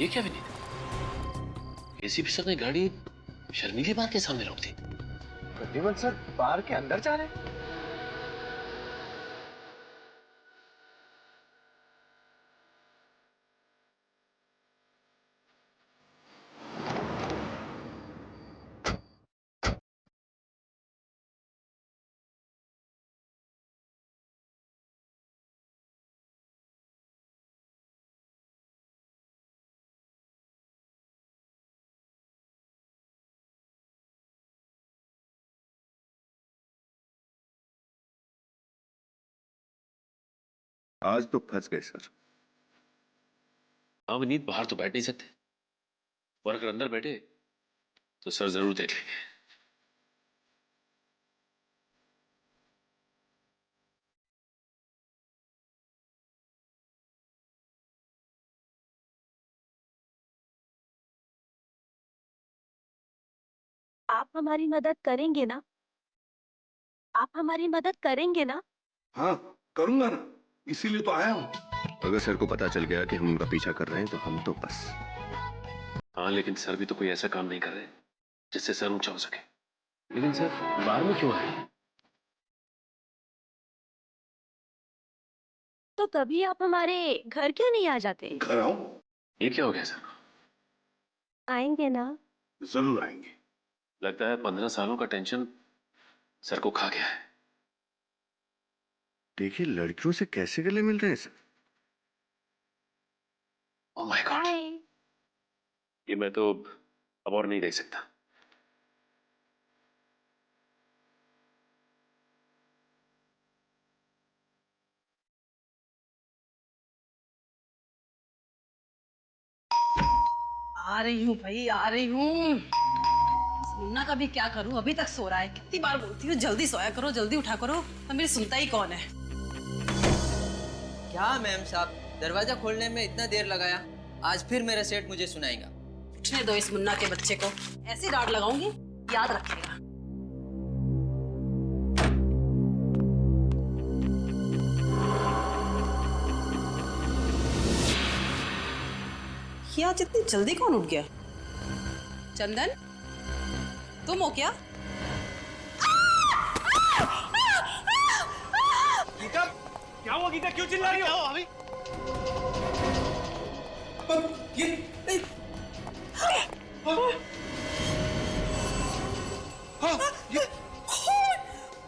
ये क्या Vineet, ACP sir ने गाड़ी शर्मीली बार के सामने रोक दी। प्रद्युमन सर बार के अंदर जा रहे हैं। आज तो फंस गए सर। हाँ विनीत, बाहर तो बैठ नहीं सकते, और अगर अंदर बैठे तो सर जरूर देख लेंगे। आप हमारी मदद करेंगे ना? आप हमारी मदद करेंगे ना? हाँ करूंगा ना, इसीलिए तो आया हूँ। अगर सर को पता चल गया कि हम उनका पीछा कर रहे हैं तो हम तो बस। हाँ लेकिन सर भी तो कोई ऐसा काम नहीं कर रहे जिससे सर ऊंचा हो सके। लेकिन सर बाहर में क्यों आए? तो कभी आप हमारे घर क्यों नहीं आ जाते? घर आऊं? ये क्या हो गया सर? आएंगे ना? जरूर आएंगे। लगता है 15 सालों का टेंशन सर को खा गया है। देखिए लड़कियों से कैसे गले मिल रहे हैं सर। ओह माय गॉड, हाय। ये मैं तो अब और नहीं देख सकता। आ रही हूँ भाई, आ रही हूँ। मुन्ना का भी क्या करूँ, अभी तक सो रहा है। कितनी बार बोलती हूँ जल्दी सोया करो, जल्दी उठा करो, अब मेरी सुनता ही कौन है। क्या मैम साहब, दरवाजा खोलने में इतना देर लगाया? आज फिर मेरा सेठ मुझे सुनाएगा। उठने दो इस मुन्ना के बच्चे को, ऐसी डांट लगाऊंगी याद रखेगा। ये आज इतनी जल्दी कौन उठ गया? चंदन, तुम हो क्या? गीता, क्या हुआ गीता, क्यों चिल्ला रही हो? अभी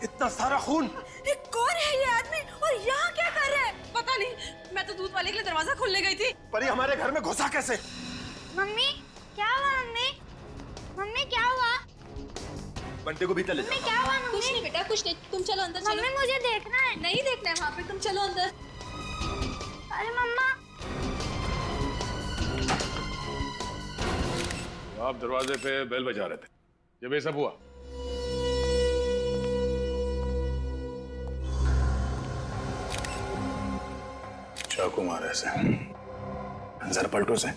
इतना सारा खून। ये कौन है ये आदमी और यहाँ क्या कर रहा है? पता नहीं, मैं तो दूध वाले के लिए दरवाजा खोलने गई थी। पर ये हमारे घर में घुसा कैसे? मम्मी क्या हुआ? मम्मी मम्मी क्या हुआ? बंटे को भीतर ले मम्मी जाओ। क्या हुआ? कुछ नहीं बेटा, कुछ नहीं, तुम चलो अंदर चलो। मम्मी मुझे देखना है। नहीं देखना है वहाँ पे, तुम चलो अंदर। अरे मम्मा। आप दरवाजे पे बेल बजा रहे थे जब ये सब हुआ। चाकू मारे से, जरा पलटो से।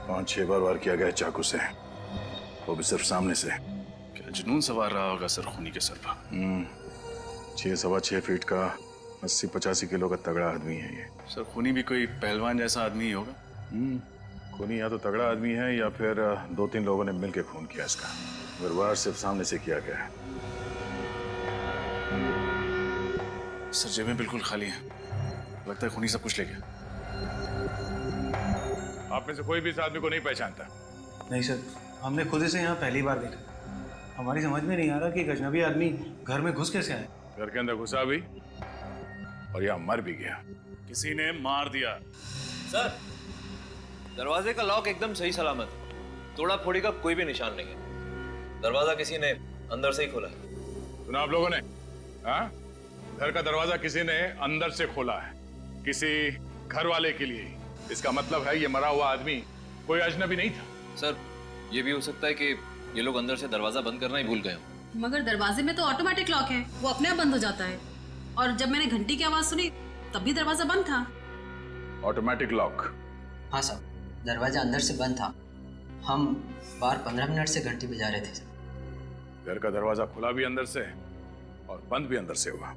पांच छह बार वार किया गया चाकू से, वो भी सिर्फ सामने से। क्या जुनून सवार रहा होगा सर खूनी के सर पर। 6-6.25 फीट का 80-85 किलो का तगड़ा आदमी है ये। सर खूनी भी कोई पहलवान जैसा आदमी ही होगा। खूनी या तो तगड़ा आदमी है या फिर 2-3 लोगों ने मिलकर खून किया इसका। मगर वार सिर्फ सामने से किया गया है। सर जेबें बिल्कुल खाली हैं, लगता है खूनी सब कुछ ले गया। आप में से कोई भी इस आदमी को नहीं पहचानता? नहीं सर, हमने खुद इसे यहाँ पहली बार देखा। हमारी समझ में नहीं आ रहा कि एक अजनबी आदमी घर में घुस कैसे आए। घर के अंदर घुसा भी और यहाँ मर भी गया। किसी ने मार दिया। सर, दरवाजे का लॉक एकदम सही सलामत, तोड़ा फोड़ी का कोई भी निशान नहीं है। दरवाजा किसी ने अंदर से ही खोला है। सुना आप लोगों ने? हाँ, घर का दरवाजा किसी ने अंदर से खोला है, किसी घर वाले के लिए। इसका मतलब है ये मरा हुआ आदमी कोई अजनबी नहीं था। सर, ये भी हो सकता है कि ये लोग अंदर से दरवाजा बंद करना ही भूल गए हों। मगर दरवाजे में तो ऑटोमेटिक लॉक है, वो अपने आप बंद हो जाता है। और जब मैंने घंटी की आवाज सुनी तब भी दरवाजा बंद था। Automatic lock? हाँ साहब, दरवाजा अंदर से बंद था। हम बाहर 15 मिनट से घंटी बजा रहे थे। घर का दरवाजा खुला भी अंदर से और बंद भी अंदर से हुआ।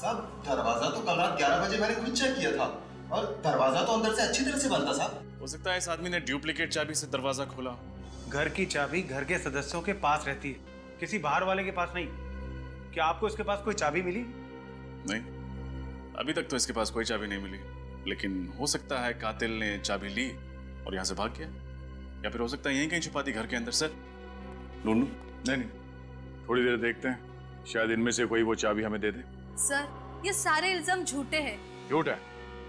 साहब दरवाजा तो कल रात 11 बजे मैंने खुद चेक किया था और दरवाजा तो अंदर से अच्छी तरह से बंद था साहब। हो सकता है इस आदमी ने डुप्लीकेट चाबी से दरवाजा खोला। घर की चाबी घर के सदस्यों के पास रहती है, किसी बाहर वाले के पास नहीं। क्या आपको इसके पास कोई चाबी मिली? नहीं, अभी तक तो इसके पास कोई चाबी नहीं मिली, लेकिन हो सकता है कातिल ने चाबी ली और यहाँ से भाग गया, या फिर हो सकता है यहीं कहीं छुपा दी घर के अंदर। सर लूनू, नहीं, थोड़ी देर देखते हैं, शायद इनमें से कोई वो चाबी हमें दे दे। सर ये सारे इल्जाम झूठे हैं। झूठ है?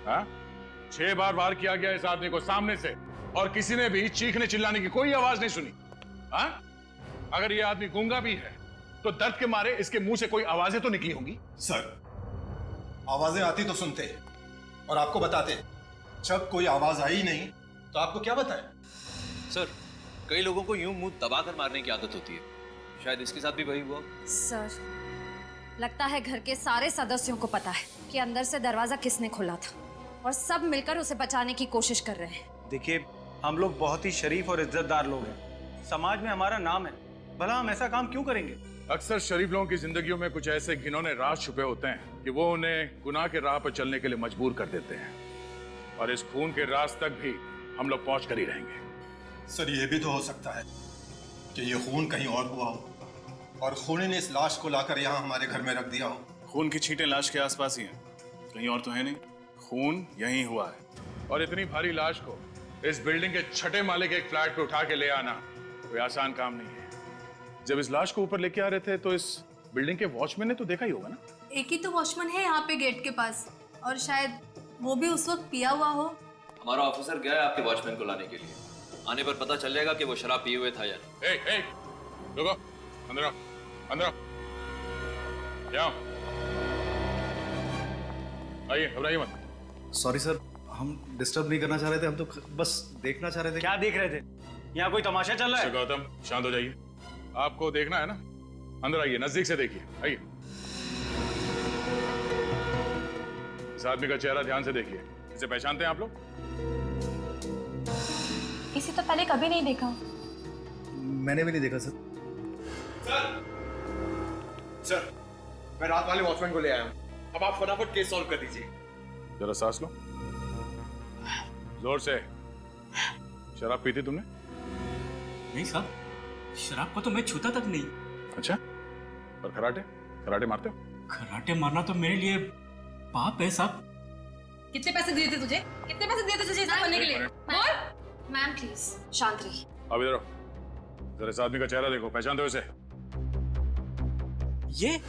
हाँ? 6 बार वार किया गया इस आदमी को सामने से और किसी ने भी चीखने चिल्लाने की कोई आवाज नहीं सुनी। हाँ? अगर ये आदमी गूंगा भी है तो दर्द के मारे इसके मुंह से कोई आवाजें तो निकली होंगी। सर आवाजें आती तो सुनते और आपको बताते, जब कोई आवाज आई नहीं तो आपको क्या बताएं? सर कई लोगों को यूं मुंह दबाकर मारने की आदत होती है, शायद इसके साथ भी वही हुआ। सर लगता है घर के सारे सदस्यों को पता है कि अंदर से दरवाजा किसने खोला था और सब मिलकर उसे बचाने की कोशिश कर रहे हैं। देखिए, हम लोग बहुत ही शरीफ और इज्जतदार लोग हैं, समाज में हमारा नाम है, भला हम ऐसा काम क्यों करेंगे? अक्सर शरीफ लोगों की जिंदगियों में कुछ ऐसे घिनौने राज छुपे होते हैं कि वो उन्हें गुनाह के राह पर चलने के लिए मजबूर कर देते हैं, और इस खून के राज तक भी हम लोग पहुंच कर ही रहेंगे। सर ये भी तो हो सकता है कि ये खून कहीं और हुआ हो और खूनी ने इस लाश को लाकर यहाँ हमारे घर में रख दिया हो। खून की छींटें लाश के आसपास ही हैं, कहीं और तो है नहीं। खून यहीं हुआ है, और इतनी भारी लाश को इस बिल्डिंग के 6ठे माले के एक फ्लैट पे उठा के ले आना कोई आसान काम नहीं है। जब इस लाश को ऊपर लेके आ रहे थे तो इस बिल्डिंग के वॉचमैन ने तो देखा ही होगा ना। एक ही तो वॉचमैन है यहाँ पे गेट के पास, और शायद वो भी उस वक्त पिया हुआ हो। हमारा ऑफिसर गया है आपके वॉचमैन को लाने के लिए, आने पर पता चल जाएगा कि वो शराब पिए हुए था या नहीं। रुको, अंदर आओ, अंदर आओ, क्या आइए, घबराइए मत। सॉरी सर, हम डिस्टर्ब नहीं करना चाह रहे थे, हम तो बस देखना चाह रहे थे। क्या देख रहे थे? यहाँ कोई तमाशा चल रहा है? गौतम शांत हो जाइए, आपको देखना है ना, अंदर आइए, नजदीक से देखिए, आइए। इस आदमी का चेहरा ध्यान से देखिए, इसे पहचानते हैं आप लोग? इसे तो पहले कभी नहीं देखा। मैंने भी नहीं देखा सर। सर मैं रात वाले वॉचमैन को ले आया हूँ, अब आप फटाफट केस सॉल्व कर दीजिए। जरा सांस लो, जोर से। शराब पीती तुमने? नहीं साहब, शराब को तो मैं छूता तक नहीं। अच्छा, और कराटे? कराटे मारते हो? कराटे मारना तो मेरे लिए पाप है साहब। कितने पैसे दिए थे तुझे? कितने पैसे दिए थे तुझे ऐसा करने के लिए? बोल। मैम प्लीज शांत रहिए। अब इधर आओ, जरा इस आदमी का चेहरा देखो, पहचानते हो इसे? ये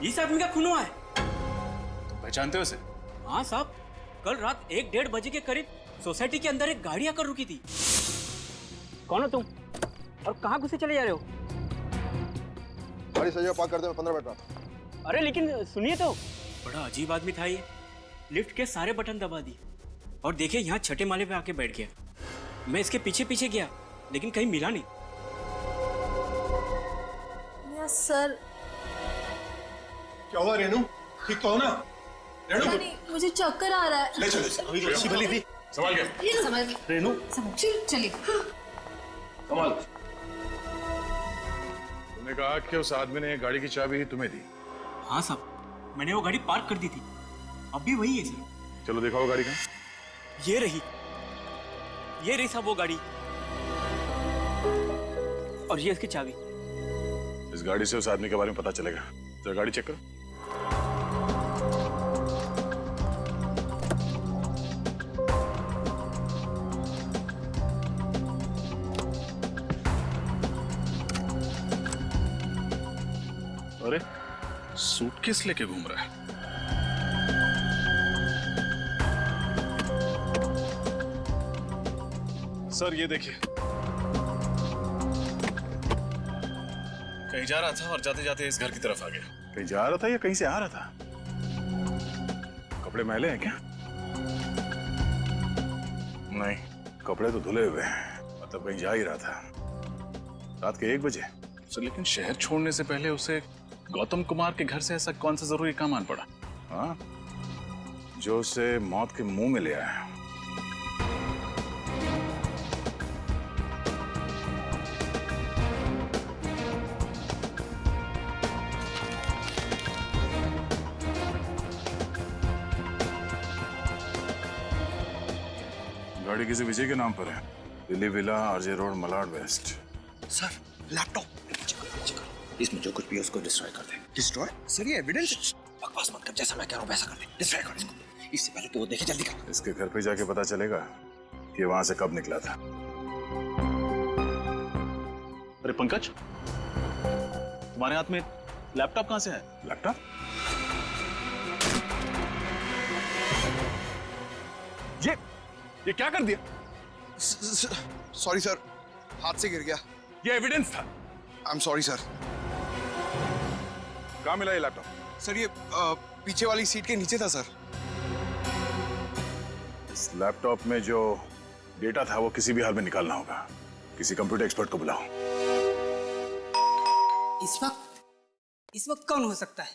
इस आदमी का खून हुआ है। पहचानते हो इसे? हाँ साहब, कल रात 1-1:30 बजे के करीब सोसाइटी के अंदर एक गाड़ी आकर रुकी थी। कौन हो तुम और कहाँ घुसे चले जा रहे हो? गाड़ी सही पार्क कर दे, मैं 15 मिनट रहा था। अरे लेकिन सुनिए तो, बड़ा अजीब आदमी था ये। लिफ्ट के सारे बटन दबा दिए और देखिए यहाँ 6ठे माले पे आके बैठ गया। मैं इसके पीछे पीछे गया लेकिन कहीं मिला नहीं। सर क्या हुआ रेनू, ठीक तो हो ना? रेनू मुझे चक्कर आ रहा है। ले चलो इसे, अभी अच्छी भली थी। संभाल के। संभल रेनू चलिए। कमाल, तुमने कहा कि उस आदमी ने गाड़ी की चाबी तुम्हें दी? हाँ साहब, मैंने वो गाड़ी पार्क कर दी थी, अब भी वही है सर। चलो दिखाओ गाड़ी कहाँ। ये रही साहब वो गाड़ी, और ये इसकी चाबी। इस गाड़ी से उस आदमी के बारे में पता चलेगा। जरा गाड़ी चेक करो। अरे सूटकेस लेके घूम रहा है। सर ये देखिए, कहीं जा रहा था और जाते जाते इस घर की तरफ आ गया। कहीं जा रहा था या कहीं से आ रहा था? कपड़े मैले हैं क्या? नहीं, कपड़े तो धुले हुए हैं, मतलब कहीं जा ही रहा था। रात के 1 बजे? सर लेकिन शहर छोड़ने से पहले उसे गौतम कुमार के घर से ऐसा कौन सा जरूरी काम आन पड़ा? हाँ, जो उसे मौत के मुंह में ले आया। गाड़ी किसी विजय के नाम पर है। Delhi villa, RJ road, Malad west. Sir laptop इसमें जो कुछ भी है उसको डिस्ट्रॉय कर दे। डिस्ट्रॉय? सर ये एविडेंस। बकवास मत कर, जैसा मैं कह रहा हूँ वैसा कर दे। डिस्ट्रॉय कर इसको। इससे पहले कि वो देखे, जल्दी कर। इसके घर पे जाके पता चलेगा कि वहां से कब निकला था। अरे पंकज, तुम्हारे हाथ में लैपटॉप कहां से है? लैपटॉप? ये क्या कर दिया? सॉरी सर, हाथ से गिर गया। ये एविडेंस था। I am sorry sir. कहाँ मिला ये लैपटॉप? सर ये पीछे वाली सीट के नीचे था सर। इस लैपटॉप में जो डेटा था वो किसी भी हाल में निकालना होगा। किसी कंप्यूटर एक्सपर्ट को बुलाओ। इस वक्त कौन हो सकता है?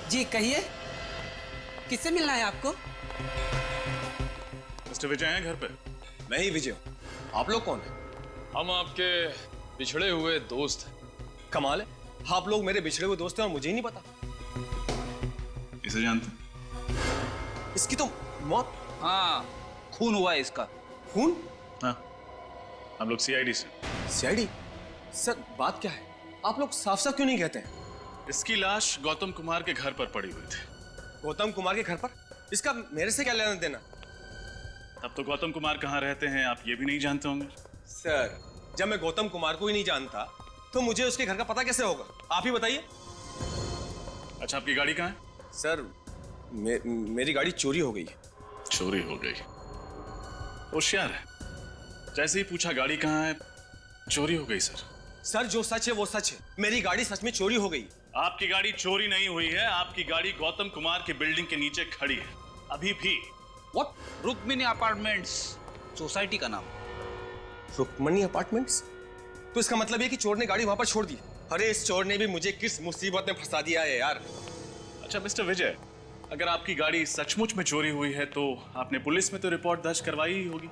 जी कहिए, किससे मिलना है आपको? मिस्टर विजय हैं घर पे? मैं ही विजय हूँ। आप लोग कौन हैं? हम आपके बिछड़े हुए दोस्त हैं। कमाल है, आप लोग मेरे बिछड़े हुए दोस्त हैं और मुझे ही नहीं पता। इसे जानते? इसकी तो मौत। हाँ, खून हुआ है इसका। खून? हाँ, हम लोग सीआईडी से। सीआईडी? सर बात क्या है? आप लोग साफ साफ क्यों नहीं कहते हैं? इसकी लाश गौतम कुमार के घर पर पड़ी हुई थी। गौतम कुमार के घर पर? इसका मेरे से क्या लेना देना? तब तो गौतम कुमार कहाँ रहते हैं आप ये भी नहीं जानते होंगे। सर जब मैं गौतम कुमार को ही नहीं जानता तो मुझे उसके घर का पता कैसे होगा? आप ही बताइए। अच्छा, आपकी गाड़ी कहाँ है? सर मेरी गाड़ी चोरी हो गई है। चोरी हो गई? होशियार है। जैसे ही पूछा गाड़ी कहाँ है, चोरी हो गई। सर जो सच है वो सच है। मेरी गाड़ी सच में चोरी हो गई। आपकी गाड़ी चोरी नहीं हुई है। आपकी गाड़ी गौतम कुमार की बिल्डिंग के नीचे खड़ी है अभी भी। व्हाट? रुक्मिणी अपार्टमेंट्स, सोसाइटी का नाम। रुक्मिणी अपार्टमेंट्स? तो इसका मतलब है कि चोर ने गाड़ी वहां पर छोड़ दी। अरे इस चोर ने भी मुझे किस मुसीबत में फंसा दिया है यार। अच्छा मिस्टर विजय, अगर आपकी गाड़ी सचमुच में चोरी हुई है तो आपने पुलिस में तो रिपोर्ट दर्ज करवाई ही होगी।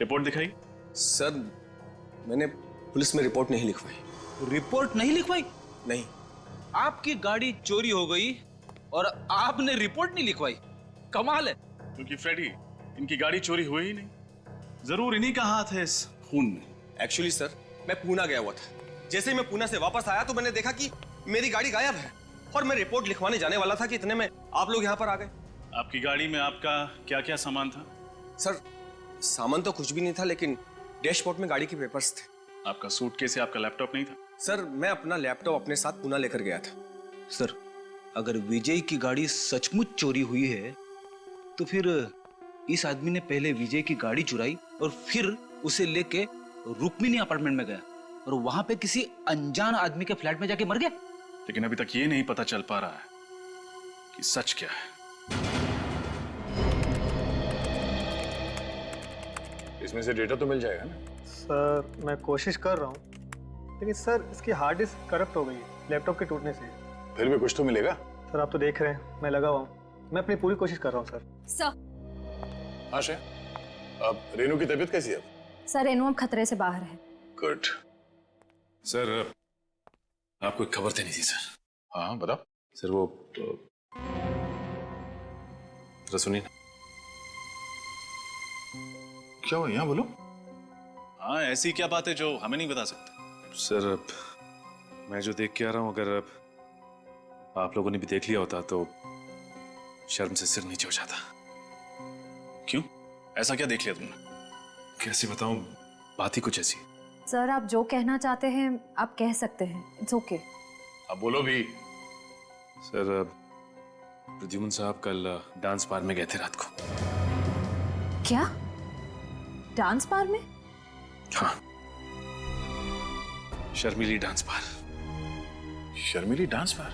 रिपोर्ट दिखाई। सर मैंने पुलिस में रिपोर्ट नहीं लिखवाई। रिपोर्ट नहीं लिखवाई? नहीं। आपकी गाड़ी चोरी हो गई और आपने रिपोर्ट नहीं लिखवाई? कमाल है। क्योंकि फ्रेडी, इनकी गाड़ी चोरी हुई ही नहीं। जरूर इन्हीं का हाथ है इस खून में। एक्चुअली सर मैं पूना गया हुआ था। जैसे ही मैं पूना से वापस आया तो मैंने देखा कि मेरी गाड़ी गायब है और मैं रिपोर्ट लिखवाने जाने वाला था कि इतने में आप लोग यहाँ पर आ गए। आपकी गाड़ी में आपका क्या क्या सामान था? सर सामान तो कुछ भी नहीं था, लेकिन डैशबोर्ड में गाड़ी के पेपर्स थे। आपका सूटकेस या आपका लैपटॉप नहीं था? सर मैं अपना लैपटॉप अपने साथ पूना लेकर गया था। सर अगर विजय की गाड़ी सचमुच चोरी हुई है तो फिर इस आदमी ने पहले विजय की गाड़ी चुराई और फिर उसे लेके रुक्मिणी अपार्टमेंट में गया और वहां पे किसी अनजान आदमी के फ्लैट में जाके मर गया। लेकिन अभी तक ये नहीं पता चल पा रहा है कि सच क्या है। इसमें से डेटा तो मिल जाएगा ना? सर मैं कोशिश कर रहा हूँ, लेकिन सर इसकी हार्ड डिस्क करप्ट हो गई है लैपटॉप के टूटने से। फिर भी कुछ तो मिलेगा। सर आप तो देख रहे हैं मैं लगा हुआ हूँ, मैं अपनी पूरी कोशिश कर रहा हूँ सर। सर। आशा, अब रेनू की तबीयत कैसी है? सर रेनू अब खतरे से बाहर है। गुड। सर आपको एक खबर देनी थी सर। हाँ बताओ। सर वो जरा सुनिए ना। क्या हुआ, यहाँ बोलो। हाँ ऐसी क्या बात है जो हमें नहीं बता सकते? सर अब मैं जो देख के आ रहा हूँ, अगर अब आप लोगों ने भी देख लिया होता तो शर्म से सिर नीचे हो जाता। क्यों, ऐसा क्या देख लिया तुमने? कैसे बताऊं, बात ही कुछ ऐसी। सर आप जो कहना चाहते हैं आप कह सकते हैं, इट्स ओके। अब बोलो भी। सर प्रद्युम्न साहब कल डांस बार में गए थे रात को। क्या? डांस बार में? हाँ, शर्मिली डांस बार। शर्मिली डांस बार?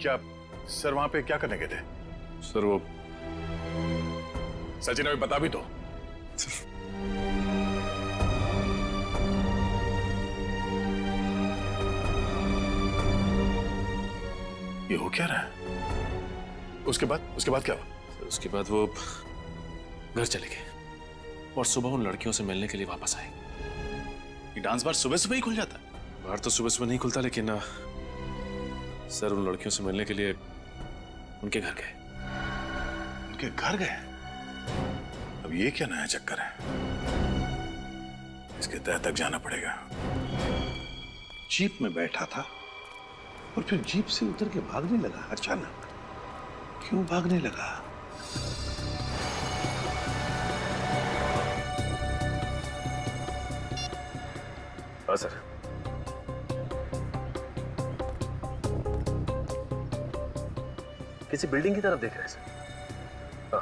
क्या सर वहां पे क्या करने गए थे? सर वो सचिन अभी बता भी तो। ये हो क्या रहा है? उसके बाद क्या हुआ? सर उसके बाद वो घर चले गए और सुबह उन लड़कियों से मिलने के लिए वापस आए। ये डांस बार सुबह सुबह ही खुल जाता है? बार तो सुबह सुबह नहीं खुलता, लेकिन सर उन लड़कियों से मिलने के लिए उनके घर गए। उनके घर गए? अब ये क्या नया चक्कर है? इसके तह तक जाना पड़ेगा। जीप में बैठा था और फिर जीप से उतर के भागने लगा अचानक। क्यों भागने लगा? हाँ सर। किसी बिल्डिंग की तरफ देख रहे हैं सर। हाँ।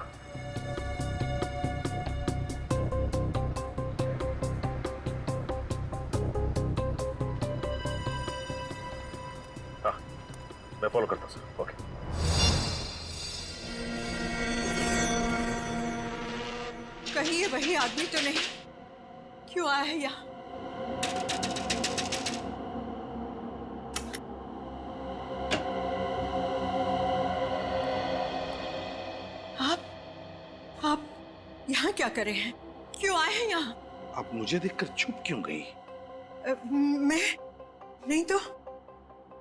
हाँ, मैं फॉलो करता हूँ सर। ओके। कहीं ये वही आदमी तो नहीं? क्यों आया है यहाँ? आप यहाँ क्या कर रहे हैं? क्यों आए हैं यहाँ? आप मुझे देखकर चुप क्यों गई? मैं नहीं तो।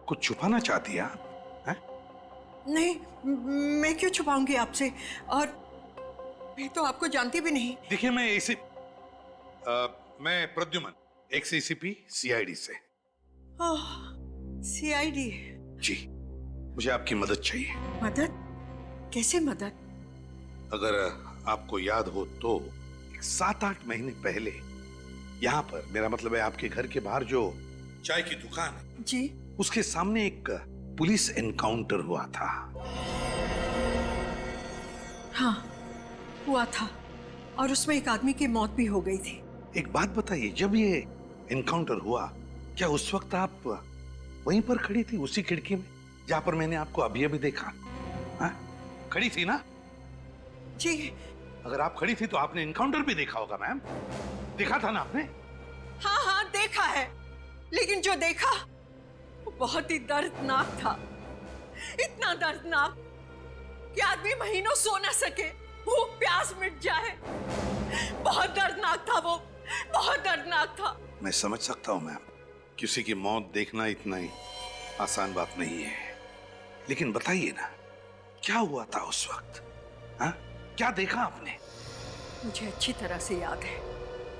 कुछ छुपाना चाहती है आप? नहीं, मैं क्यों छुपाऊंगी आपसे? और मैं तो आपको जानती भी नहीं। देखिए, मैं प्रद्युमन, एक्स एसीपी सीआईडी से। सीआईडी? जी, मुझे आपकी मदद चाहिए। मदद? कैसे मदद? अगर आपको याद हो तो 7-8 महीने पहले यहाँ पर, मेरा मतलब है आपके घर के बाहर जो चाय की दुकान है जी, उसके सामने एक पुलिस एनकाउंटर हुआ था। हाँ, हुआ था। और उसमें एक आदमी की मौत भी हो गई थी। एक बात बताइए, जब ये एनकाउंटर हुआ, क्या उस वक्त आप वहीं पर खड़ी थी, उसी खिड़की में जहां पर मैंने आपको अभी अभी देखा? हाँ? खड़ी थी ना? जी। अगर आप खड़ी थी तो आपने एनकाउंटर भी देखा होगा मैम। देखा था ना आपने? हाँ हाँ, देखा है। लेकिन जो देखा वो बहुत ही दर्दनाक था। इतना दर्दनाक कि आदमी महीनों सो ना सके, भूख प्यास मिट जाए। बहुत दर्दनाक था वो, बहुत दर्दनाक था। मैं समझ सकता हूं मैम, किसी की मौत देखना इतना ही आसान बात नहीं है। लेकिन बताइए ना, क्या हुआ था उस वक्त? हाँ? क्या देखा आपने? मुझे अच्छी तरह से याद है।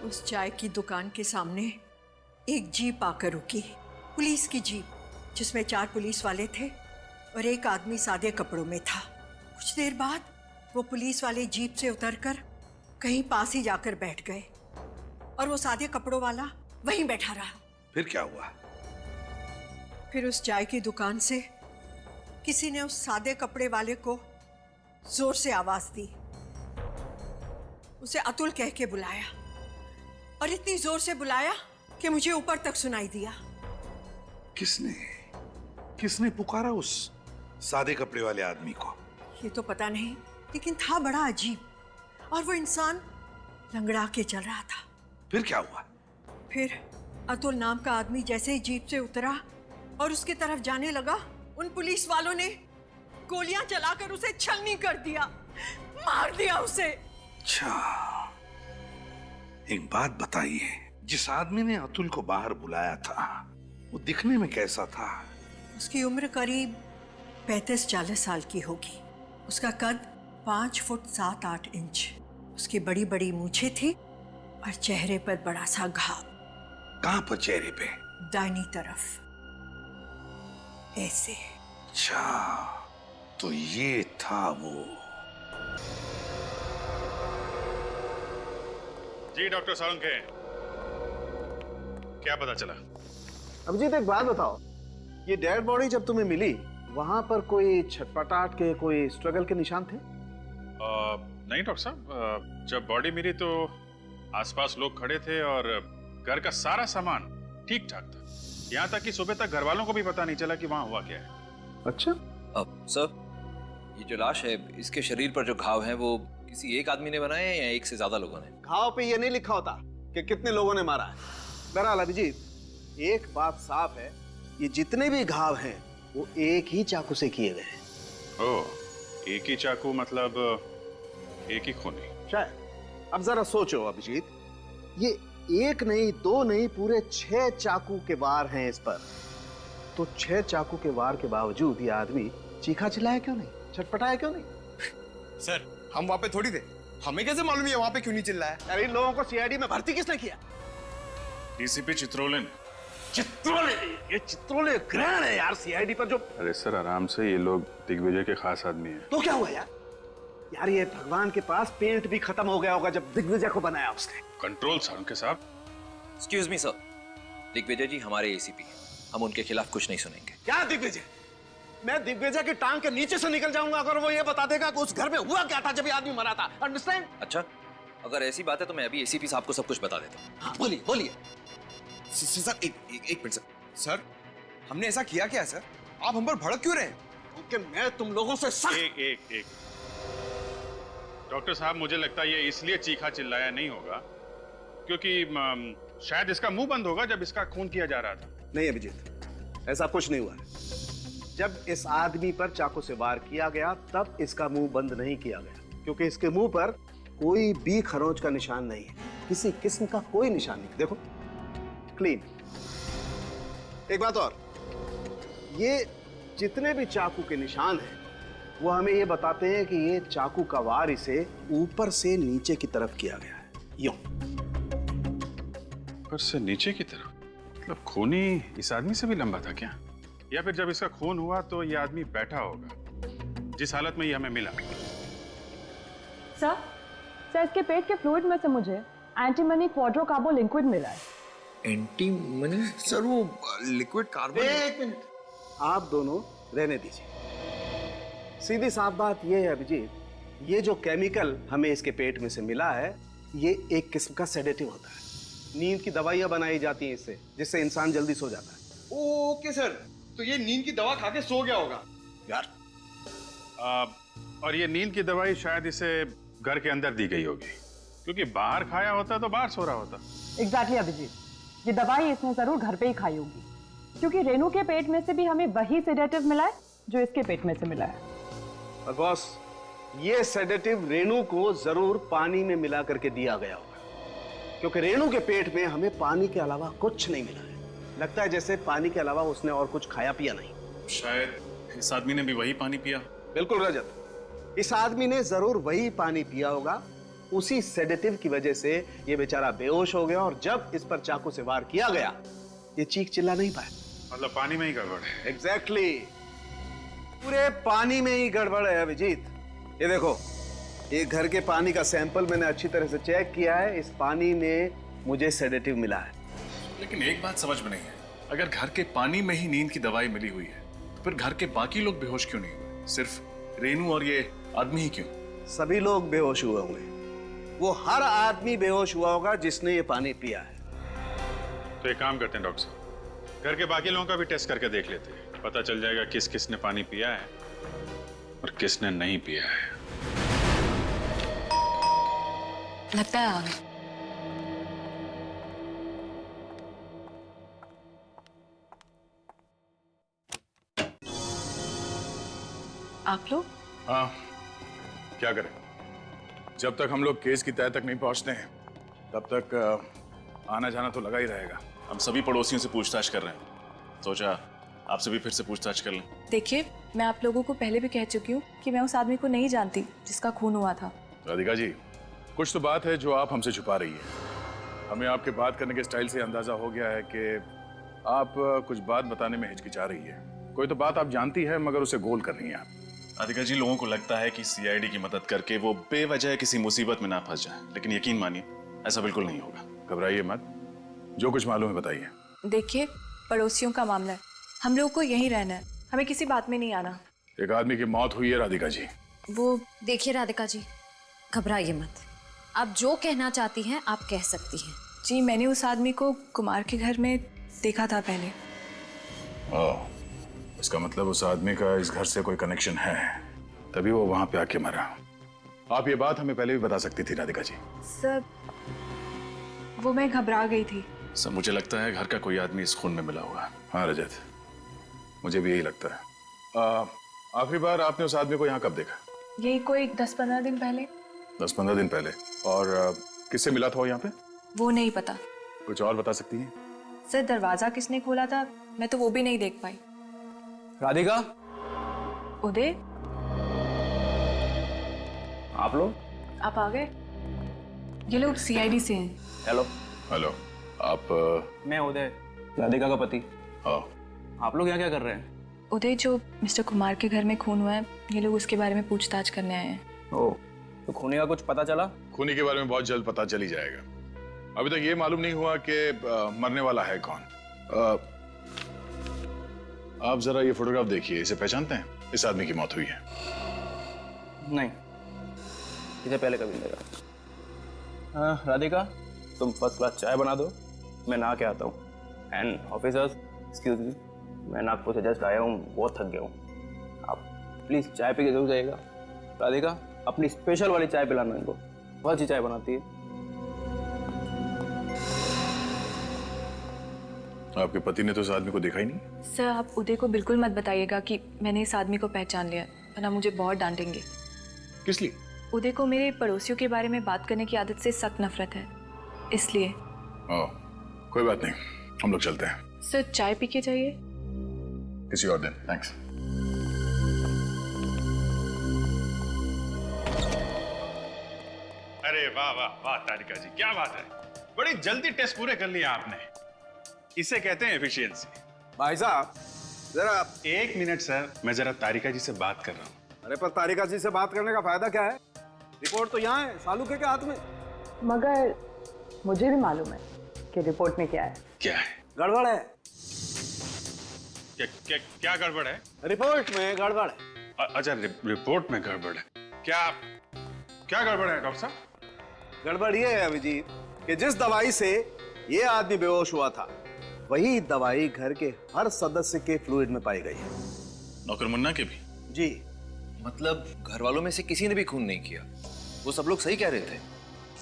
उस चाय की दुकान के सामने एक जीप आकर रुकी, पुलिस की जीप, जिसमें 4 पुलिस वाले थे और एक आदमी सादे कपड़ों में था। कुछ देर बाद वो पुलिस वाले जीप से उतरकर कहीं पास ही जाकर बैठ गए और वो सादे कपड़ों वाला वहीं बैठा रहा। फिर क्या हुआ? फिर उस चाय की दुकान से किसी ने उस सादे कपड़े वाले को जोर से आवाज दी। उसे अतुल कह के बुलाया और इतनी जोर से बुलाया कि मुझे ऊपर तक सुनाई दिया। किसने पुकारा उस सादे कपड़े वाले आदमी को? ये तो पता नहीं, लेकिन था बड़ा अजीब। और वो इंसान लंगड़ा के चल रहा था। फिर क्या हुआ? फिर अतुल नाम का आदमी जैसे ही जीप से उतरा और उसके तरफ जाने लगा, उन पुलिस वालों ने गोलियां चलाकर उसे छलनी कर दिया, मार दिया उसे। अच्छा, एक बात बताइए, जिस आदमी ने अतुल को बाहर बुलाया था वो दिखने में कैसा था? उसकी उम्र करीब 35-40 साल की होगी। उसका कद 5 फुट 7-8 इंच। उसकी बड़ी बड़ी मूछें थी और चेहरे पर बड़ा सा घाव। कहां पर चेहरे पे? दाहिनी तरफ, ऐसे। अच्छा, तो ये था वो। जी डॉक्टर साळुंखे, क्या पता चला? अभिजीत, एक बात बताओ, ये डेड बॉडी जब तुम्हें मिली वहां पर कोई छटपटाहट के, कोई स्ट्रगल के निशान थे? नहीं डॉक्टर साहब, जब बॉडी मिली तो आसपास लोग खड़े थे और घर का सारा सामान ठीक ठाक था। यहाँ तक कि सुबह तक घर वालों को भी पता नहीं चला कि वहाँ हुआ क्या है। अच्छा। सर, ये जो लाश है, इसके शरीर पर जो घाव हैं वो किसी एक आदमी ने बनाए हैं या एक से ज्यादा लोगों ने? घाव पे ये नहीं लिखा होता कि कितने लोगों ने मारा है। बहरहाल अभिजीत, एक बात साफ है, ये जितने भी घाव हैं वो एक ही चाकू से किए गए हैं। ओह, एक ही चाकू मतलब एक ही खूनी? शायद। अब जरा सोचो अभिजीत, ये एक नहीं, 2 नहीं, पूरे 6 चाकू के वार हैं इस पर। तो 6 चाकू के वार के बावजूद ये आदमी चीखा चिल्लाया क्यों नहीं? छटपटाया क्यों नहीं? सर हम वहां पे थोड़ी थे, हमें कैसे मालूम है वहां पे क्यों नहीं चिल्लाया? अरे इन लोगों को सीआईडी में भर्ती किसने किया? डीसीपी चित्रोले ने। चित्रोले? ये चित्रोले ग्रहण है यार सीआईडी पर जो। अरे सर आराम से, ये लोग दिग्विजय के खास आदमी हैं। तो क्या हुआ यार? यार ये भगवान के पास पेंट भी खत्म हो गया होगा जब दिग्विजय को बनाया उसने। कंट्रोल सर उनके साहब। एक्सक्यूज मी सर, दिग्विजय जी हमारे एसीपी हैं, हम उनके खिलाफ कुछ नहीं सुनेंगे। क्या दिग्विजय? मैं दिग्विजय की टांग के नीचे से निकल जाऊंगा अगर वो ये बता देगा कि उस घर में हुआ क्या था जब ये आदमी मरा था। अंडरस्टैंड? अच्छा, अगर ऐसी बात है तो मैं अभी एसीपी साहब को सब कुछ बता देता हूँ। हाँ, बोलिए बोलिए। सर एक मिनट सर। सर हमने ऐसा किया क्या है सर? आप हम पर भड़क क्यों रहे हैं? क्योंकि मैं तुम लोगों से सख्त। एक डॉक्टर साहब, मुझे लगता है ये इसलिए चीखा चिल्लाया नहीं होगा क्योंकि शायद इसका मुंह बंद होगा जब इसका खून किया जा रहा था। नहीं अभिजीत, ऐसा कुछ नहीं हुआ है। जब इस आदमी पर चाकू से वार किया गया तब इसका मुंह बंद नहीं किया गया, क्योंकि इसके मुंह पर कोई भी खरोंच का निशान नहीं है, किसी किस्म का कोई निशान नहीं। देखो क्लीन। एक बात और, ये जितने भी चाकू के निशान हैं वो हमें ये बताते हैं कि ये चाकू का वार इसे ऊपर से नीचे की तरफ किया गया है। यूं ऊपर से नीचे की तरफ? मतलब खूनी इस आदमी से भी लंबा था क्या? या फिर जब इसका खून हुआ तो ये आदमी बैठा होगा जिस हालत में ये हमें मिला? सर इसके पेट के फ्लूइड में से मुझे एंटीमनी क्वाड्रोकार्बो लिक्विड मिला है। एंटीमनी? सर वो लिक्विड कार्बन। एक मिनट, आप दोनों रहने दीजिए। सीधी साफ बात यह है अभिजीत, ये जो केमिकल हमें इसके पेट में से मिला है ये एक किस्म का सेडेटिव होता है। नींद की दवाइयां बनाई जाती हैं इससे, जिससे इंसान जल्दी सो जाता है। ओके सर, तो ये नींद की दवा खा के सो गया होगा यार। और ये नींद की दवाई शायद इसे घर के अंदर दी गई होगी, क्योंकि बाहर खाया होता तो बाहर सो रहा होता। एग्जैक्टली अभिजीत, ये दवाई इसने जरूर घर पे ही खाई होगी, क्योंकि रेनू के पेट में से भी हमें वही सेडेटिव मिला है जो इसके पेट में से मिला है। और बॉस, ये सेडेटिव रेनू को जरूर पानी में मिला करके दिया गया होगा, क्योंकि रेनू के पेट में हमें पानी के अलावा कुछ नहीं मिला है। लगता है जैसे पानी के अलावा उसने और कुछ खाया पिया नहीं। शायद इस आदमी ने भी वही पानी पिया। बिल्कुल रजत, इस आदमी ने जरूर वही पानी पिया होगा। उसी सेडेटिव की वजह से ये बेचारा बेहोश हो गया, और जब इस पर चाकू से वार किया गया ये चीख चिल्ला नहीं पाया। मतलब पानी में ही गड़बड़ है। एग्जैक्टली, पूरे पानी में ही गड़बड़ है अभिजीत। ये देखो, ये घर के पानी का सैंपल मैंने अच्छी तरह से चेक किया है, इस पानी में मुझे सेडेटिव मिला है। लेकिन एक बात समझ में नहीं है, अगर घर के पानी में ही नींद की दवाई मिली हुई है तो फिर घर के बाकी लोग बेहोश क्यों नहीं हुए? सिर्फ रेनू और ये आदमी ही क्यों? सभी लोग बेहोश हुए होंगे। वो हर आदमी बेहोश हुआ होगा जिसने ये पानी पिया है। तो एक काम करते हैं डॉक्टर साहब, घर के बाकी लोगों का भी टेस्ट करके देख लेते हैं, पता चल जाएगा किस किसने पानी पिया है और किसने नहीं पिया है। लगता है आ गए। आप लोग? हाँ, क्या करें, जब तक हम लोग केस की तह तक नहीं पहुंचते हैं तब तक आना जाना तो लगा ही रहेगा। हम सभी पड़ोसियों से पूछताछ कर रहे हैं, सोचा आपसे भी फिर से पूछताछ कर लें। देखिए, मैं आप लोगों को पहले भी कह चुकी हूँ कि मैं उस आदमी को नहीं जानती जिसका खून हुआ था। राधिका जी, कुछ तो बात है जो आप हमसे छुपा रही है। हमें आपके बात करने के स्टाइल से अंदाजा हो गया है कि आप कुछ बात बताने में हिचकिचा रही है। कोई तो बात आप जानती है मगर उसे गोल कर रही हैं आप। राधिका जी, लोगों को लगता है कि सीआईडी की मदद करके वो बेवजह किसी मुसीबत में ना फंस जाए, लेकिन यकीन मानिए ऐसा बिल्कुल नहीं होगा। घबराइए मत, जो कुछ मालूम है बताइए। देखिए, पड़ोसियों का मामला है, हम लोग को यहीं रहना है, हमें किसी बात में नहीं आना। एक आदमी की मौत हुई है राधिका जी। वो देखिए राधिका जी, घबराइए मत, आप जो कहना चाहती हैं आप कह सकती हैं। जी, मैंने उस आदमी को कुमार के घर में देखा था पहले। इसका मतलब उस आदमी का इस घर से कोई कनेक्शन है, तभी वो वहां पे आके मरा। आप ये बात हमें पहले भी बता सकती थी राधिका जी। सर, वो मैं घबरा गई थी। सर, मुझे लगता है घर का कोई आदमी इस खून में मिला हुआ है। हाँ रजत, मुझे भी यही लगता है। आखिरी बार आपने उस आदमी को यहाँ कब देखा? यही कोई 10-15 दिन पहले। 10-15 दिन पहले? और किससे मिला था वो यहाँ पे? वो नहीं पता। कुछ और बता सकती हैं? सर, दरवाजा किसने खोला था मैं तो वो भी नहीं देख पाई। राधिका? उदय? आप लोग? आप आ गए? ये लोग सीआईडी से हैं। हेलो। हेलो, आप मैं उदय, राधिका का पति। आप लोग यहाँ क्या कर रहे हैं? उदय, जो मिस्टर कुमार के घर में खून हुआ है, ये लोग उसके बारे में पूछताछ करने आए हैं। ओह, तो खूनी का कुछ पता चला? खूनी के बारे में बहुत जल्द पता चल ही जाएगा। अभी तक ये मालूम नहीं हुआ कि मरने वाला है कौन। आप जरा ये फोटोग्राफ देखिए, इसे पहचानते हैं? इस आदमी की मौत हुई है। नहीं, इसे पहले कभी नहीं देखा। राधिका, तुम फर्स्ट क्लास चाय बना दो, मैं नहा के आता हूँ। एंड ऑफिसर्स, एक्सक्यूज मी, मैं नागपुर से जस्ट आया हूँ, बहुत थक गया हूँ। आप प्लीज चाय पी के जरूर जाइएगा। राधिका, अपनी स्पेशल वाली चाय पिलाना इनको, बहुत अच्छी चाय बनाती है। आपके पति ने तो इस आदमी को देखा ही नहीं। सर, आप उदय को बिल्कुल मत बताइएगा कि मैंने इस आदमी को पहचान लिया, वरना मुझे बहुत डांटेंगे। किस लिए? उदय को मेरे पड़ोसियों के बारे में बात करने की आदत से सख्त नफरत है, इसलिए। कोई बात नहीं, हम लोग चलते हैं। सर, चाय पी के जाइए। किसी और दिन। थैंक्स। अरे वाह वाह वाह तारिका जी, क्या बात है, बड़ी जल्दी टेस्ट पूरे कर लिए आपने। इसे कहते हैं एफिशिएंसी। भाई साहब जरा। एक मिनट सर, मैं जरा तारिका जी से बात कर रहा हूँ। अरे पर तारिका जी से बात करने का फायदा क्या है? रिपोर्ट तो यहाँ है, सालू के हाथ में। मगर मुझे भी मालूम है कि रिपोर्ट में क्या है। क्या है? गड़बड़ है। क्या गड़बड़ है? रिपोर्ट में गड़बड़ है। अच्छा, रिपोर्ट में गड़बड़ है। क्या गड़बड़ है डॉक्टर साहब? गड़बड़ ये है अभिजीत कि जिस दवाई से ये आदमी बेहोश हुआ था, वही दवाई घर के हर सदस्य के फ्लूइड में पाई गई है। नौकर मुन्ना के भी? जी। मतलब घर वालों में से किसी ने भी खून नहीं किया? वो सब लोग सही कह रहे थे।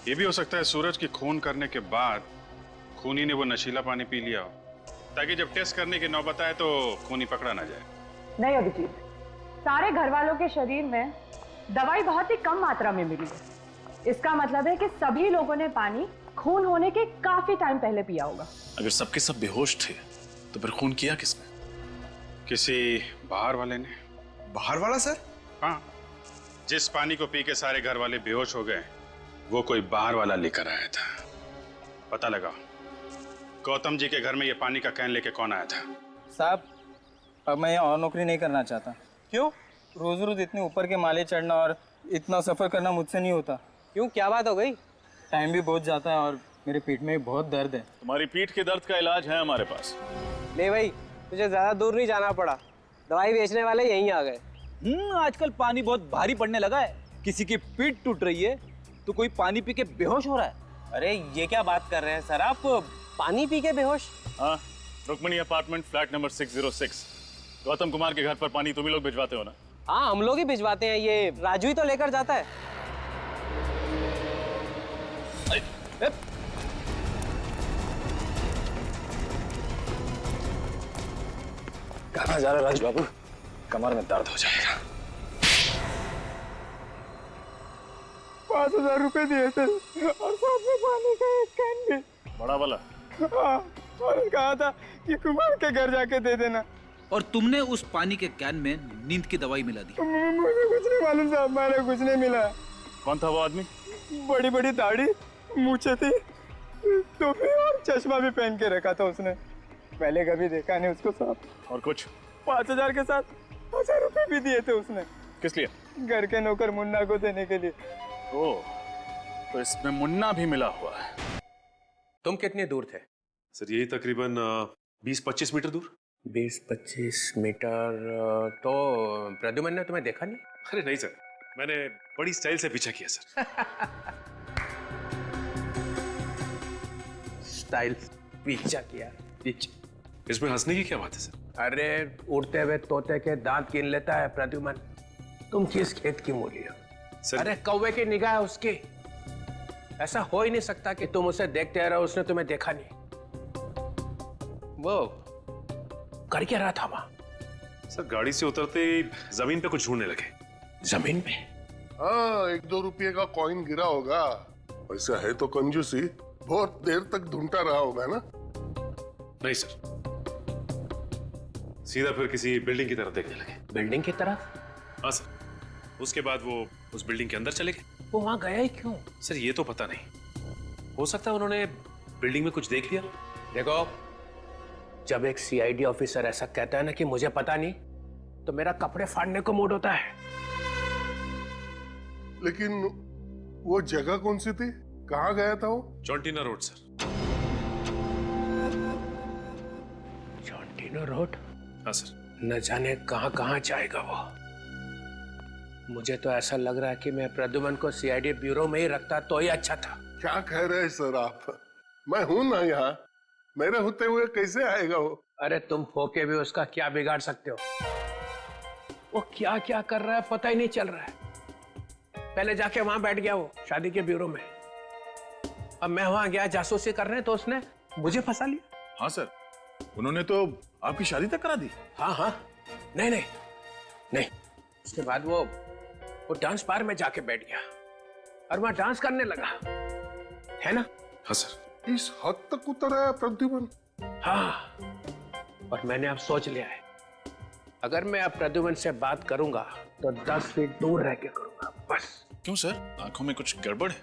ये भी हो सकता है सूरज की खून करने के बाद खूनी ने वो नशीला पानी पी लिया हो, ताकि जब टेस्ट करने की नौबत आए तो खूनी पकड़ा ना जाए। नहीं अभिजीत, सारे घर वालों के शरीर में दवाई बहुत ही कम मात्रा में मिली है। इसका मतलब है कि सभी लोगों ने पानी खून होने के काफी टाइम पहले पिया होगा। अगर सबके सब बेहोश थे तो फिर खून किया किसने? किसी बाहर वाले ने। बाहर वाला सर? हाँ, जिस पानी को पी के सारे घर वाले बेहोश हो गए, वो कोई बाहर वाला लेकर आया था। पता लगा गौतम जी के घर में ये पानी का कैन लेके कौन आया था? साहब, अब मैं और नौकरी नहीं करना चाहता। क्यों? रोज रोज इतने ऊपर के माले चढ़ना और इतना सफर करना मुझसे नहीं होता। क्यों, क्या बात हो गई? टाइम भी बहुत जाता है और मेरे पीठ में बहुत दर्द है। तुम्हारी पीठ के दर्द का इलाज है हमारे पास। ले भाई, तुझे ज्यादा दूर नहीं जाना पड़ा, दवाई बेचने वाले यहीं आ गए। आजकल पानी बहुत भारी पड़ने लगा है। किसी की पीठ टूट रही है तो कोई पानी पी के बेहोश हो रहा है। अरे ये क्या बात कर रहे हैं सर आप? पानी पी के बेहोश? हाँ, Rukmini apartment flat number 606। Gautam Kumar के घर पर पानी तुम ही लोग भिजवाते हो ना? हाँ, हम लोग ही भिजवाते हैं, ये राजू ही तो लेकर जाता है। कहाँ जा रहा है राजू बाबू? कमर में दर्द हो जाएगा। 5,000 रुपए दिए थे और साथ में पानी का एक कैन भी। बड़ा वाला? हाँ, और कहा था कि कुमार के घर जाके दे देना। और तुमने उस पानी के कैन में नींद की दवाई मिला दी? मुझे कुछ नहीं मालूम साहब, मैंने कुछ नहीं मिला। कौन था वो आदमी? बड़ी बड़ी दाढ़ी, मूछें थी, टोपी और चश्मा भी पहन के रखा था उसने। पहले कभी देखा नहीं उसको साहब। और कुछ? 5,000 के साथ 1,000 रुपए भी दिए थे उसने। किस लिए? घर के नौकर मुन्ना को देने के लिए। ओह, तो इसमें मुन्ना भी मिला हुआ है। तुम कितने दूर थे? सर यही तकरीबन 20-25 मीटर दूर। 20-25 मीटर? तो प्रद्युमन ने तुम्हें देखा नहीं? अरे नहीं सर, मैंने बड़ी स्टाइल से पीछा किया सर। स्टाइल पीछा किया? इसमें हंसने की क्या बात है सर? अरे उड़ते हुए तोते के दांत गिन लेता है प्रद्युमन। तुम किस खेत की मूली हो? अरे कौवे की निगाह है उसकी। ऐसा हो ही नहीं सकता कि तुम उसे देखते रहो, उसने तुम्हें देखा नहीं। वो कर क्या रहा था वहां? सर गाड़ी से उतरते ही जमीन पे कुछ ढूंढने लगे। जमीन पे? हाँ, 1-2 रुपये का कॉइन गिरा होगा। वैसा है तो कंजूसी, बहुत देर तक ढूंढता रहा होगा ना? नहीं सर, सीधा फिर किसी बिल्डिंग की तरफ देखने लगे। बिल्डिंग की तरफ? हाँ सर, उसके बाद वो उस बिल्डिंग के अंदर चले गए। वो वहां गया ही क्यों? सर ये तो पता नहीं, हो सकता है उन्होंने बिल्डिंग में कुछ देख लिया। देखो, जब एक सीआईडी ऑफिसर ऐसा कहता है ना कि मुझे पता नहीं, तो मेरा कपड़े फाड़ने को मूड होता है। लेकिन वो जगह कौन सी थी, कहाँ गया था वो? चौंटीना रोड सर। चौंटीना रोड? हाँ सर। न जाने कहाँ कहाँ जाएगा वो। मुझे तो ऐसा लग रहा है कि मैं प्रद्युमन को सीआईडी ब्यूरो में ही रखता तो ही अच्छा था। क्या कह रहे हैं सर आप? मैं हूं ना यहाँ, मेरे होते हुए कैसे आएगा वो? अरे तुम होके भी उसका क्या बिगाड़ सकते हो? वो क्या क्या कर रहा है पता ही नहीं चल रहा है। पहले जाके वहां बैठ गया वो शादी के ब्यूरो में, अब मैं वहां गया जासूसी करने तो उसने मुझे फंसा लिया। हाँ सर, उन्होंने तो आपकी शादी तक करा दी। हाँ हाँ, नहीं नहीं नहीं, उसके बाद वो डांस बार में जाके बैठ गया और वहां डांस करने लगा, है ना? हाँ सर। इस हद तक उतर आया प्रद्युमन? हाँ, और मैंने अब सोच लिया है, अगर मैं अब प्रद्युमन से बात करूंगा तो 10 फीट दूर रह के करूंगा बस। क्यों सर, आंखों में कुछ गड़बड़ है?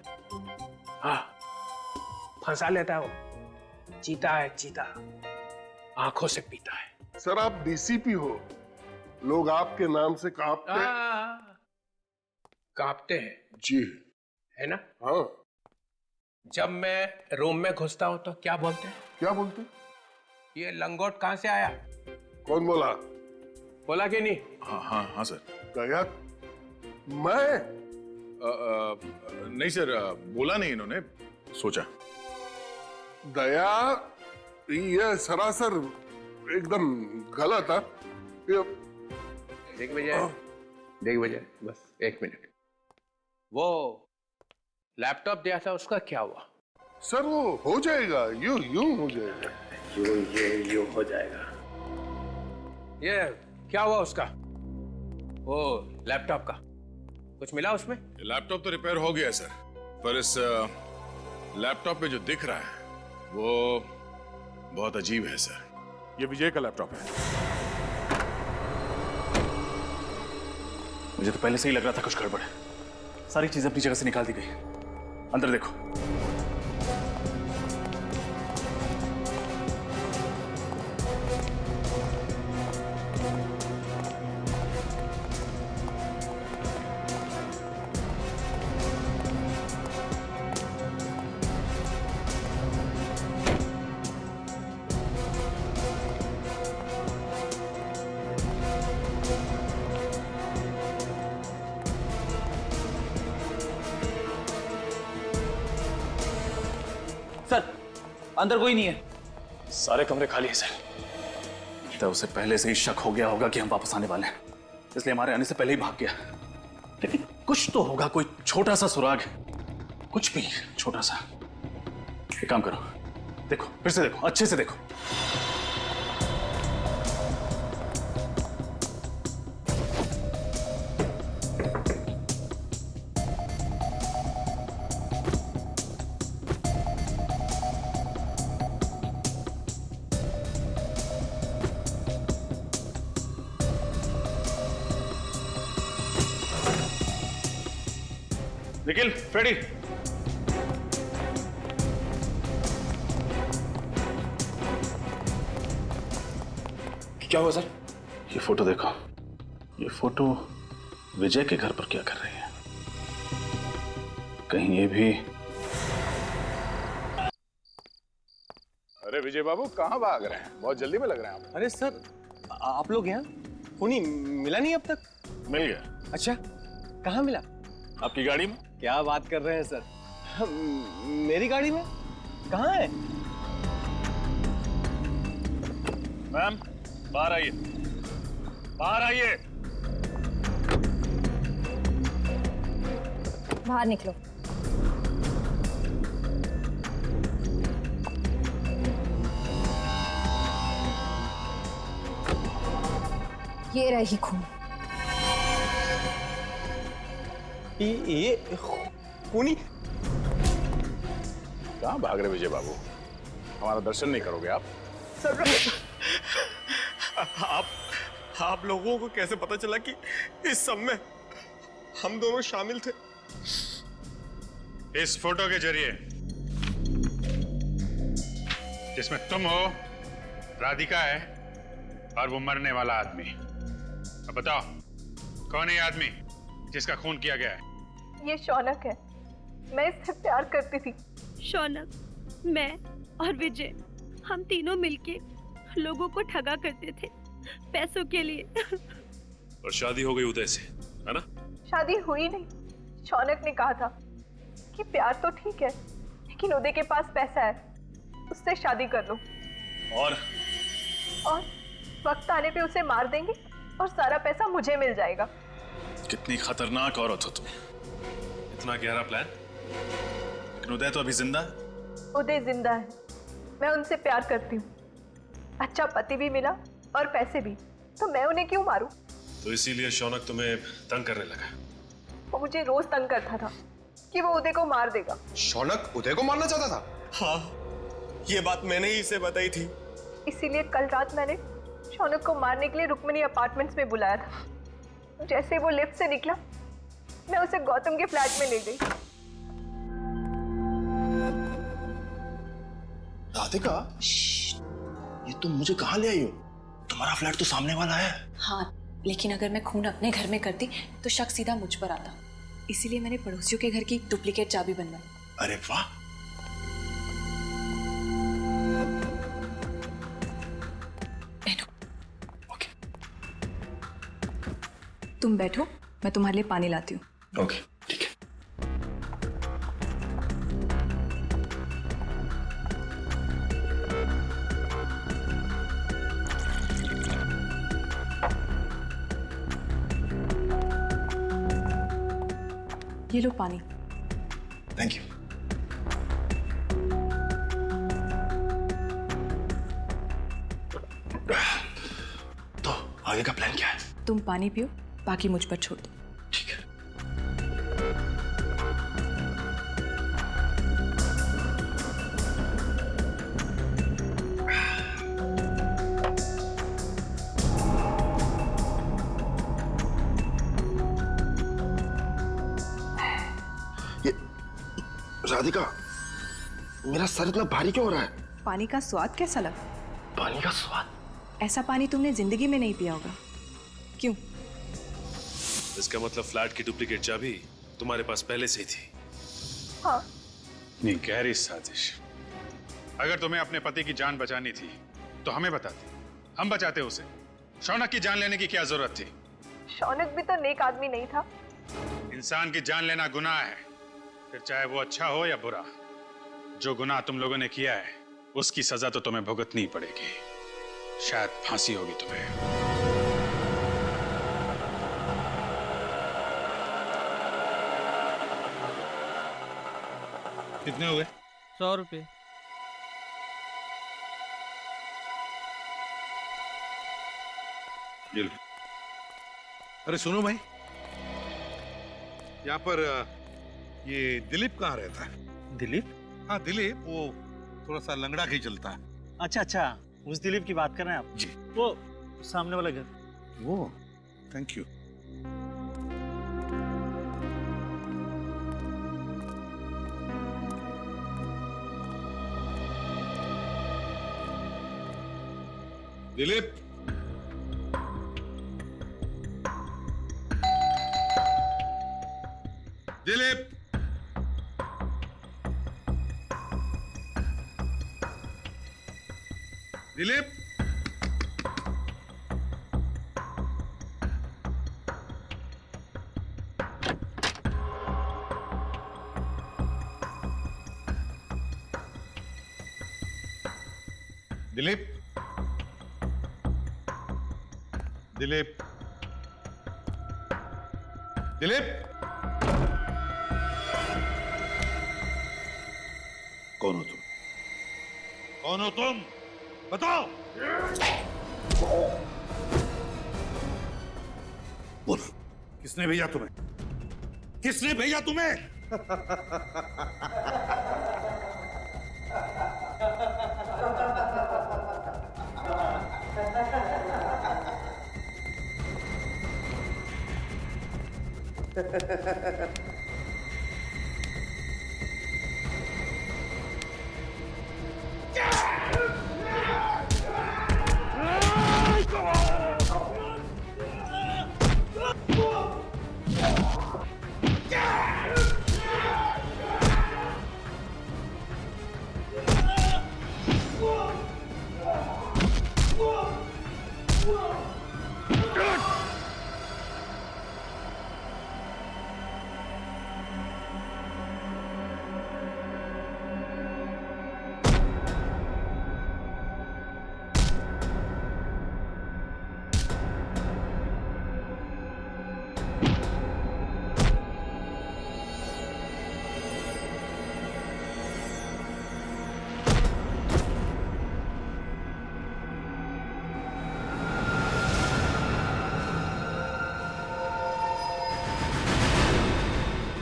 हाँ, फंसा लेता है वो। चीता है चीता, आंखों से पीता है। सर आप डीसीपी हो, लोग आपके नाम से कांपते हैं जी, है ना? हाँ। जब मैं रूम में घुसता हूं तो क्या बोलते हैं? क्या बोलते? ये लंगोट कहां से आया? कौन बोला? बोला कि नहीं? हाँ हाँ हाँ सर। दया, मैं नहीं सर, बोला नहीं इन्होंने, सोचा। दया, ये सरासर एकदम गलत है। देख विजय, बस एक मिनट। वो लैपटॉप दिया था, उसका क्या हुआ? सर वो हो जाएगा, यूं हो जाएगा। यूं हो जाएगा। ये क्या हुआ उसका, वो लैपटॉप का? कुछ मिला उसमें? लैपटॉप तो रिपेयर हो गया सर, पर इस लैपटॉप में जो दिख रहा है वो बहुत अजीब है सर। ये विजय का लैपटॉप है। मुझे तो पहले से ही लग रहा था कुछ गड़बड़ है। सारी चीजें अपनी जगह से निकाल दी गई। अंदर देखो। सर, अंदर कोई नहीं है। सारे कमरे खाली हैं सर। तो उसे पहले से ही शक हो गया होगा कि हम वापस आने वाले हैं, इसलिए हमारे आने से पहले ही भाग गया। लेकिन कुछ तो होगा, कोई छोटा सा सुराग, कुछ भी छोटा सा। एक काम करो, देखो, फिर से देखो, अच्छे से देखो। निखिल, फ्रेडी, क्या हुआ सर? ये फोटो देखो। ये फोटो विजय के घर पर क्या कर रही है? कहीं ये भी... अरे विजय बाबू, कहाँ भाग रहे हैं? बहुत जल्दी में लग रहे हैं आप। अरे सर, आप लोग यहाँ? खूनी मिला नहीं अब तक? मिल गया। अच्छा, कहाँ मिला? आपकी गाड़ी में। क्या बात कर रहे हैं सर? मेरी गाड़ी में? कहाँ है? मैम, बाहर आइए, बाहर आइए। बाहर निकलो। ये रही खून। ये खूनी? कहाँ भाग रहे विजय बाबू? हमारा दर्शन नहीं करोगे आप? सर, आप लोगों को कैसे पता चला कि इस सब में हम दोनों शामिल थे? इस फोटो के जरिए जिसमें तुम हो, राधिका है और वो मरने वाला आदमी। अब बताओ कौन है ये आदमी जिसका खून किया गया है? ये शौनक है। मैं इससे प्यार करती थी। शौनक, मैं और विजय, हम तीनों मिलके लोगों को ठगा करते थे पैसों के लिए। और शादी हो गई उदय से, है ना? शादी हुई नहीं। शौनक ने कहा था कि प्यार तो ठीक है, लेकिन उदय के पास पैसा है, उससे शादी कर लो। और वक्त आने पे उसे मार देंगे और सारा पैसा मुझे मिल जाएगा। कितनी खतरनाक औरत हो तुम। इतना गहरा प्लान। लेकिन उदय तो अभी जिंदा है। उदय जिंदा है। मैं उनसे प्यार करती हूँ। अच्छा पति भी मिला और पैसे भी, तो मैं उन्हें क्यों मारूं? तो इसीलिए शौनक तुम्हें तंग करने लगा। वो मुझे रोज तंग करता था कि वो उदय को मार देगा। शौनक उदय को मारना चाहता था? हाँ, ये बात मैंने ही इसे बताई थी। इसीलिए कल रात मैंने शौनक को मारने के लिए रुक्मिणी अपार्टमेंट्स में बुलाया था। जैसे वो लिफ्ट से निकला, मैं उसे गौतम के फ्लैट में ले गई। राधिका, ये तुम मुझे कहाँ ले आई हो? तुम्हारा फ्लैट तो सामने वाला है। हाँ, लेकिन अगर मैं खून अपने घर में करती तो शक सीधा मुझ पर आता। इसीलिए मैंने पड़ोसियों के घर की डुप्लीकेट चाबी बनवाई। अरे वाह! तुम बैठो, मैं तुम्हारे लिए पानी लाती हूँ। ओके, ठीक है। ये लो पानी। Thank you. तो आगे का प्लान क्या है? तुम पानी पियो, बाकी मुझ पर छोड़ दो। ठीक है। ये राधिका, मेरा सर इतना भारी क्यों हो रहा है? पानी का स्वाद कैसा लगा? पानी का स्वाद? ऐसा पानी तुमने जिंदगी में नहीं पिया होगा। क्यों? इसका मतलब फ्लैट की डुप्लीकेट चाबी तुम्हारे पास पहले से ही थी। हाँ। नहीं, गहरी साजिश। अगर तुम्हें अपने पति की जान बचानी थी तो हमें बताते, हम बचाते उसे। शौनक की जान लेने की क्या जरूरत थी? शौनक भी तो नेक आदमी नहीं था। इंसान की जान लेना गुनाह है, फिर चाहे वो अच्छा हो या बुरा। जो गुनाह तुम लोगों ने किया है उसकी सजा तो तुम्हें भुगतनी पड़ेगी। शायद फांसी होगी तुम्हें। कितने हो गए? 100 रुपये। अरे सुनो भाई, यहाँ पर ये दिलीप कहाँ रहता है? दिलीप? हाँ दिलीप, वो थोड़ा सा लंगड़ा के ही चलता है। अच्छा अच्छा, उस दिलीप की बात कर रहे हैं आप? जी। वो सामने वाला घर। वो, थैंक यू। दिलीप, दिलीप, दिलीप, दिलीप, दिलीप, दिलीप, कौन हो तुम? कौन हो तुम? बताओ। बोल, किसने भेजा तुम्हें? किसने भेजा तुम्हें?